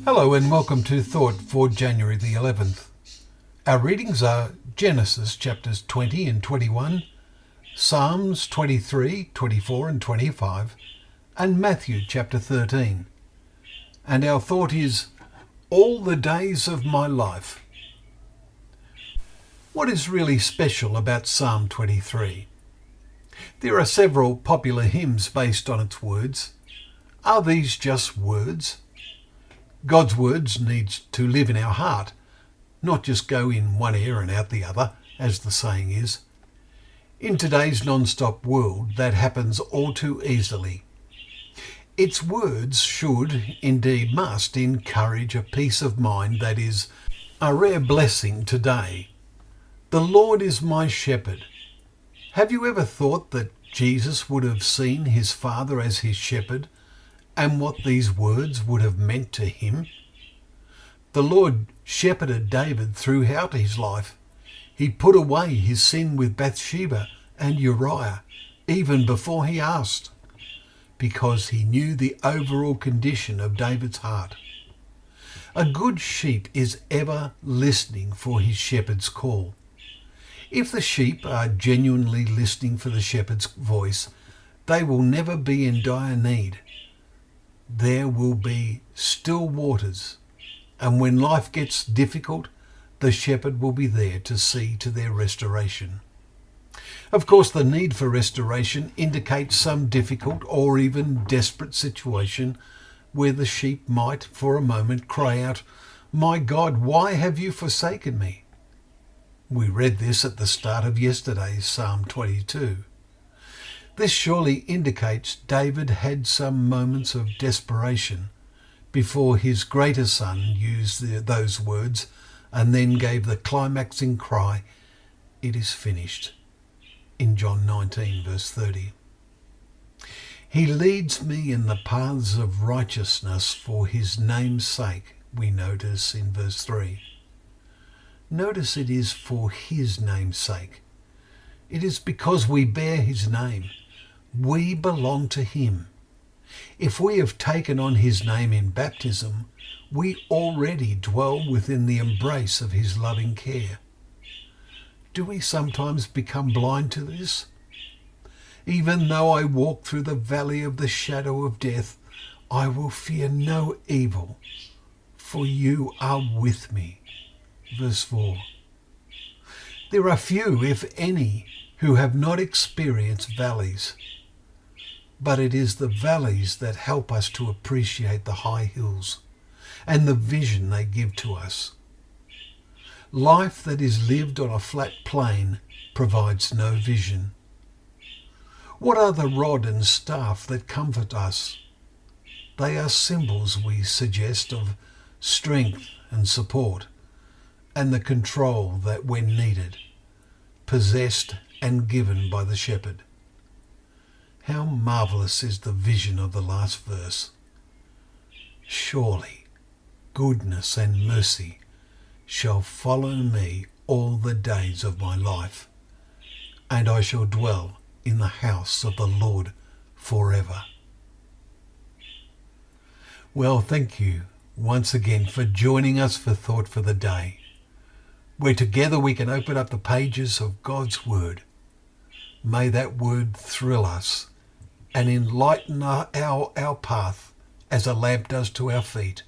Hello and welcome to Thought for January the 11th. Our readings are Genesis chapters 20 and 21, Psalms 23, 24 and 25, and Matthew chapter 13. And our thought is, all the days of my life. What is really special about Psalm 23? There are several popular hymns based on its words. Are these just words? God's words need to live in our heart, not just go in one ear and out the other, as the saying is. In today's non-stop world, that happens all too easily. Its words should, indeed must, encourage a peace of mind that is a rare blessing today. The Lord is my shepherd. Have you ever thought that Jesus would have seen his Father as his shepherd, and what these words would have meant to him? The Lord shepherded David throughout his life. He put away his sin with Bathsheba and Uriah, even before he asked, because he knew the overall condition of David's heart. A good sheep is ever listening for his shepherd's call. If the sheep are genuinely listening for the shepherd's voice, they will never be in dire need. There will be still waters, and when life gets difficult, the shepherd will be there to see to their restoration. Of course, the need for restoration indicates some difficult or even desperate situation where the sheep might, for a moment, cry out, "My God, why have you forsaken me?" We read this at the start of yesterday's Psalm 22. This surely indicates David had some moments of desperation before his greater son used those words and then gave the climaxing cry, "It is finished," in John 19 verse 30. He leads me in the paths of righteousness for his name's sake, we notice in verse 3. Notice it is for his name's sake. It is because we bear his name. We belong to him. If we have taken on his name in baptism, we already dwell within the embrace of his loving care. Do we sometimes become blind to this? Even though I walk through the valley of the shadow of death, I will fear no evil, for you are with me. Verse 4. There are few, if any, who have not experienced valleys, but it is the valleys that help us to appreciate the high hills and the vision they give to us. Life that is lived on a flat plain provides no vision. What are the rod and staff that comfort us? They are symbols, we suggest, of strength and support, and the control that, when needed, possessed and given by the shepherd. How marvellous is the vision of the last verse. Surely goodness and mercy shall follow me all the days of my life, and I shall dwell in the house of the Lord forever. Well, thank you once again for joining us for Thought for the Day, where together we can open up the pages of God's Word. May that Word thrill us and enlighten our path as a lamp does to our feet,